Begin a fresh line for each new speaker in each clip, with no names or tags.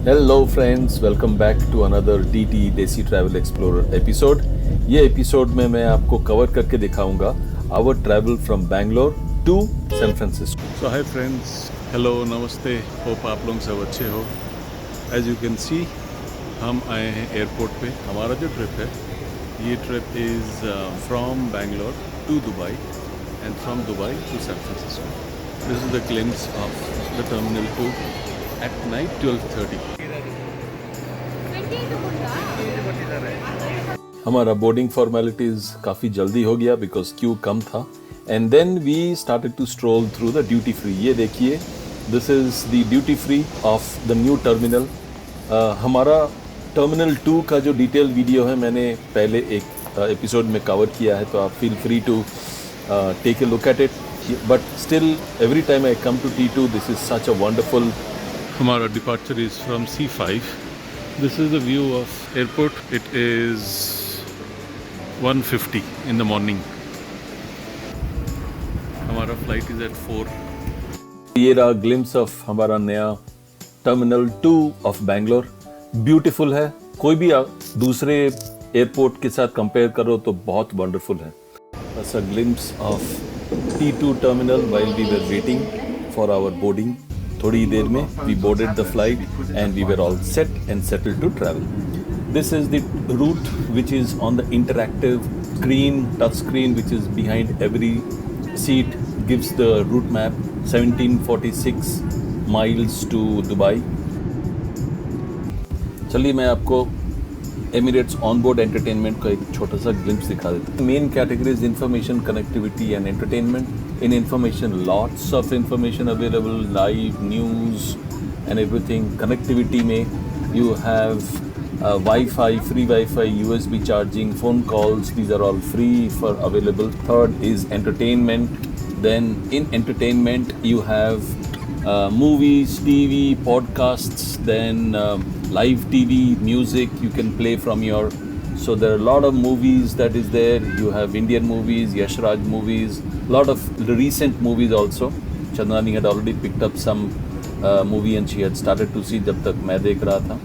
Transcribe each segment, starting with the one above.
Hello friends, welcome back to another DT desi travel explorer episode. ये episode में मैं आपको कवर करके दिखाऊंगा our travel from Bangalore to San Francisco. So hi friends, hello, नमस्ते, hope आप लोग सब अच्छे हो। एज यू कैन सी हम आए हैं एयरपोर्ट पे। हमारा जो ट्रिप है, ये trip is from Bangalore to Dubai and from Dubai to San Francisco. This is the glimpse of the terminal 2 at night 12:30। हमारा बोर्डिंग फॉर्मेलिटीज काफ़ी जल्दी हो गया बिकॉज क्यू कम था and then we started to stroll through the duty free. ये देखिए, this is the duty free of the new terminal. हमारा टर्मिनल 2 का जो डिटेल वीडियो है मैंने पहले एक एपिसोड में कवर किया है, तो आप feel free to take a look at it. But still every time I come to T2 this is such a wonderful. हमारा departure is from C5। This is the view of airport. It is 1:50 in the morning. हमारा flight is at 4। ये रहा glimpse of हमारा नया terminal 2 of Bangalore. Beautiful है, कोई भी दूसरे एयरपोर्ट के साथ कंपेयर करो तो बहुत वंडरफुल है। बस a glimpse of T2 terminal while we were waiting for our boarding. थोड़ी देर में we boarded the flight and we were all set and settled to travel. This is the route which is on the interactive screen, touch screen, which is behind every seat, gives the route map. 1746 miles to Dubai. चलिए मैं आपको Emirates onboard entertainment का एक छोटा सा glimpse दिखा देता हूँ। Main categories information, connectivity and entertainment. In information, lots of information available, live news and everything. Connectivity में you have WiFi, free WiFi, USB charging, phone calls, these are all free for available. Third is entertainment. Then in entertainment you have movies, TV, podcasts, then live TV, music you can play from your. So there are a lot of movies that is there. You have Indian movies, Yash Raj movies, lot of recent movies also. Chandani had already picked up some movie and she had started to see जब तक मैं देख रहा था.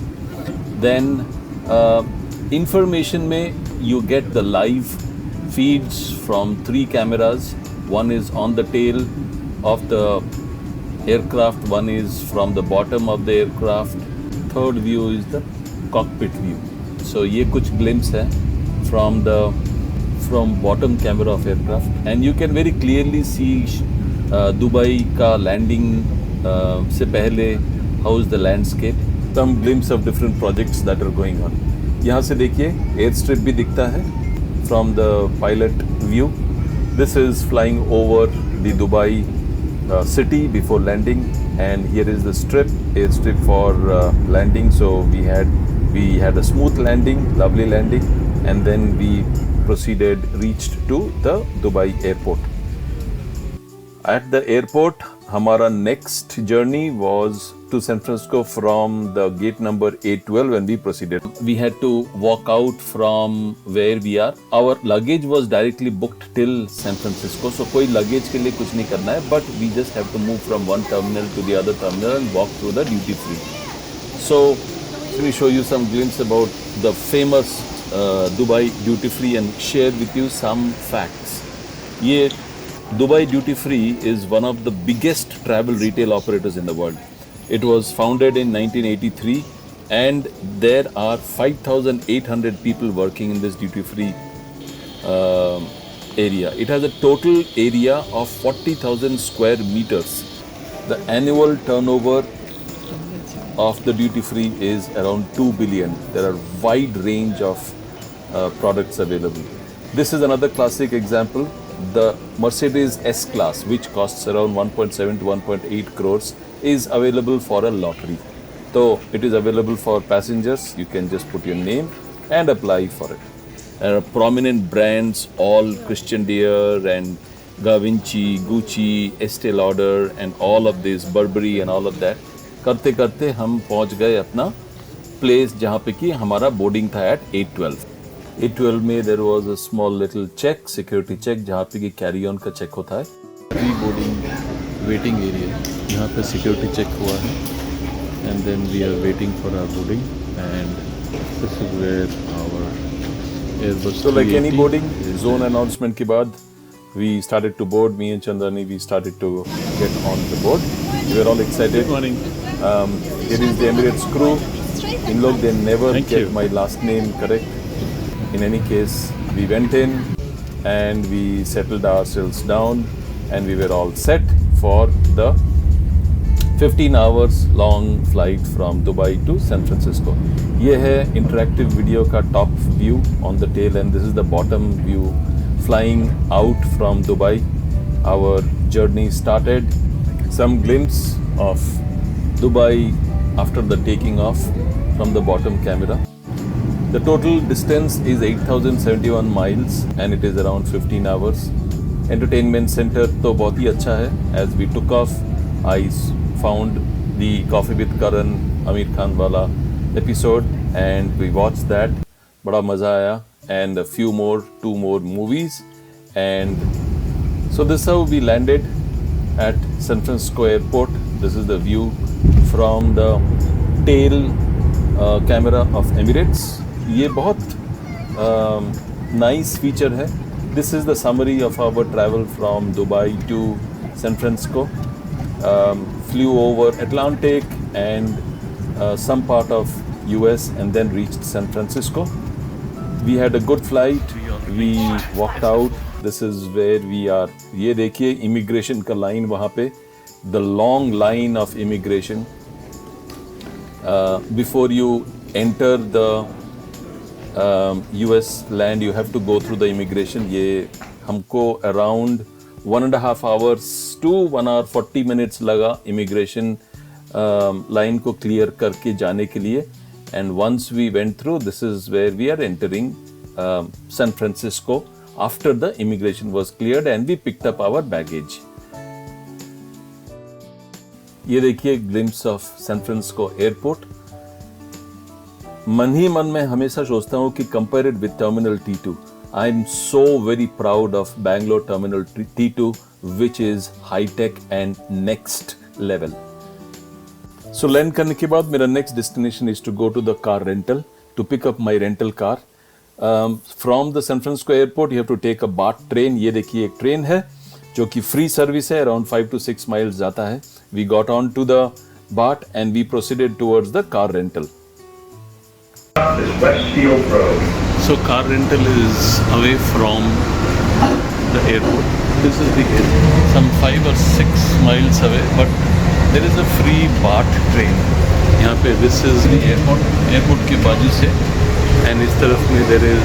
Then information में you get the live feeds from 3 cameras. One is on the tail of the aircraft, one is from the bottom of the aircraft, third view is the cockpit view. So ये कुछ glimpse है from bottom camera of aircraft and you can very clearly see Dubai का landing से पहले how is the landscape, some glimpse of different projects that are going on. यहाँ से देखिए airstrip भी दिखता है from the pilot view. This is flying over the Dubai city before landing, and here is the airstrip for landing. So we had a smooth landing, lovely landing, and then we reached to the Dubai airport. At the airport, हमारा next journey was to San Francisco from the gate number 812 when we proceeded. We had to walk out from where we are. Our luggage was directly booked till San Francisco, so कोई luggage के लिए कुछ नहीं करना है, but we just have to move from one terminal to the other terminal and walk through the duty free. So let me show you some glimpse about the famous Dubai duty free and share with you some facts. ये Dubai Duty Free is one of the biggest travel retail operators in the world. It was founded in 1983 and there are 5,800 people working in this duty free area. It has a total area of 40,000 square meters. The annual turnover of the duty free is around 2 billion. There are wide range of products available. This is another classic example. The Mercedes S-Class, which costs around 1.7 to 1.8 crores, is available for a lottery. So it is available for passengers. You can just put your name and apply for it. There are prominent brands, all Christian Dior and Givenchy, Gucci, Estee Lauder and all of this, Burberry and all of that. करते करते हम पहुंच गए अपना place जहाँ पे कि हमारा बोर्डिंग था at 812. 812 में there was a small little check, security check, जहाँ पे कि कैरी ऑन का चेक होता है. प्री बोर्डिंग वेटिंग एरिया, यहाँ पे सिक्योरिटी चेक हुआ है. and then we are waiting for our boarding, and this is where our Airbus. So like any boarding zone announcement ke baad, we started to board. Me and Chandrani, we started to get on the board. We were all excited. Good morning. Here is the Emirates crew. In log, they never get my last name correct. In any case, we went in and we settled ourselves down, and we were all set for the 15 hours long flight from Dubai to San Francisco. ये है interactive video का top view on the tail end. This is the bottom view flying out from Dubai. Our journey started. Some glimpse of Dubai after the taking off from the bottom camera. The total distance is 8,071 miles and it is around 15 hours. Entertainment center तो बहुत ही अच्छा है. As we took off, I found the Coffee with Karan Aamir Khan wala episode and we watched that. बड़ा मज़ा आया, and a few more, 2 more movies, and so this is how we landed at San Francisco airport. This is the view from the tail camera of Emirates. ये बहुत nice feature है. This is the summary of our travel from Dubai to San Francisco. Flew over Atlantic and some part of US and then reached San Francisco. We had a good flight. We walked out. This is where we are. ये देखिए immigration का line वहाँ पे. The long line of immigration. Before you enter the US land, you have to go through the immigration. ये हमको around 1.5 hours to 1 hour 40 minutes लगा immigration line को clear करके जाने के लिए. And once we went through, this is where we are entering San Francisco after the immigration was cleared and we picked up our baggage. ये देखिए glimpse of San Francisco airport. मन ही मन में हमेशा सोचता हूँ कि compare it with Terminal T2. I'm so very proud of Bangalore Terminal T2, which is high tech and next level. So land करने के बाद मेरा next destination is to go to the car rental to pick up my rental car. From the San Francisco airport, you have to take a BART train. ये देखिए एक train है जो कि free service है, around 5 to 6 miles जाता है. We got on to the BART and we proceeded towards the car rental.
Westfield Road.
So car rental is away from the airport. This is the airport, some 5 or 6 miles away, but there is a free BART train. यहाँ पे this is the airport के बाजू से, and इस तरफ में there is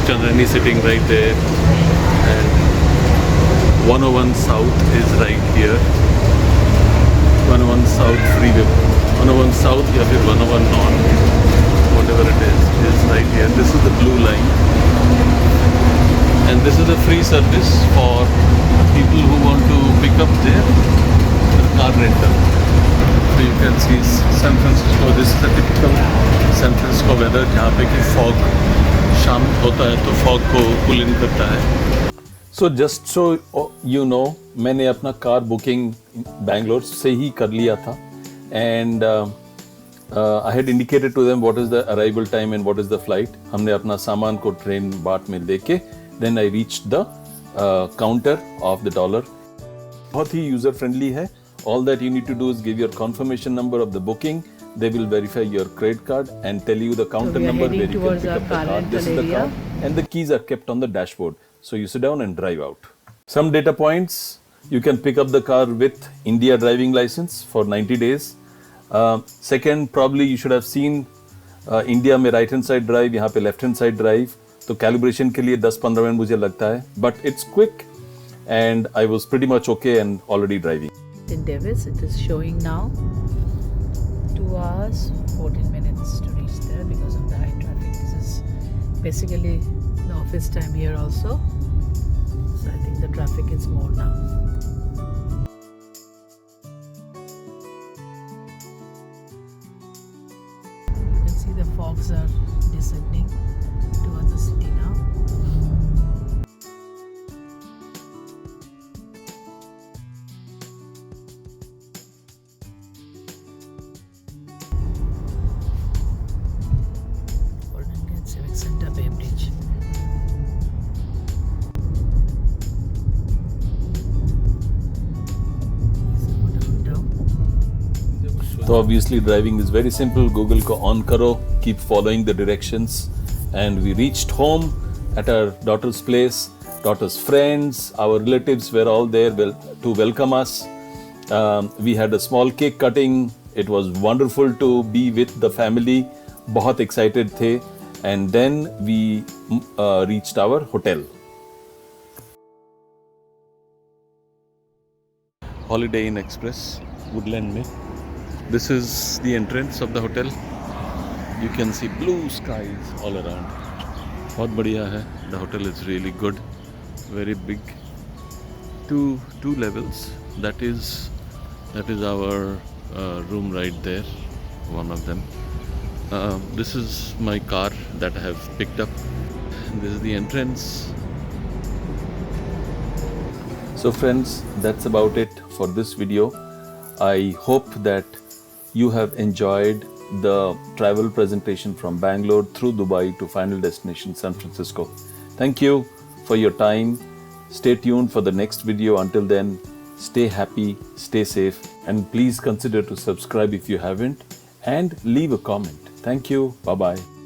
Chandrani sitting right there, and 101 South is right here. 101 South freeway, 101 South या फिर 101 North, whatever it is right here. This is the blue line, and this is a free service for people who want to pick up their car rental. So you can see San Francisco. This is a typical San Francisco weather, जहाँ पे कि fog शाम होता है तो fog को pull in करता है. So just so you know, मैंने अपना कार बुकिंग बैंगलोर से ही कर लिया था, and I had indicated to them what is the arrival time and what is the flight. हमने अपना सामान को ट्रेन बाट में लेके then I reached the counter of the dollar. बहुत ही user friendly है. All that you need to do is give your confirmation number of the booking. They will verify your credit card and tell you the counter number where you can pick up the car. This is the car, and the keys are kept on the dashboard. So you sit down and drive out. Some data points: you can pick up the car with India driving license for 90 days. Second, probably you should have seen India में right hand side drive, यहाँ पे left hand side drive. तो calibration के लिए 10-15 minute मुझे लगता है, but it's quick, and I was pretty much okay and already driving.
In Davis, it is showing now 2 hours 14 minutes to reach there because of the high traffic. This is basically the office time here also, so I think the traffic is more now. You can see the fogs are descending towards the city now.
So obviously driving is very simple. Google ko on karo, keep following the directions, and we reached home at our daughter's place. Daughter's friends, our relatives were all there to welcome us. We had a small cake cutting. It was wonderful to be with the family. बहुत excited थे, and then we reached our hotel. Holiday Inn Express, Woodland में. This is the entrance of the hotel. You can see blue skies all around. बहुत बढ़िया है. The hotel is really good, very big. Two levels. That is our room right there. One of them. This is my car that I have picked up. This is the entrance. So friends, that's about it for this video. I hope that you have enjoyed the travel presentation from Bangalore through Dubai to final destination San Francisco. Thank you for your time. Stay tuned for the next video. Until then, stay happy, stay safe, and please consider to subscribe if you haven't, and leave a comment. Thank you. Bye-bye.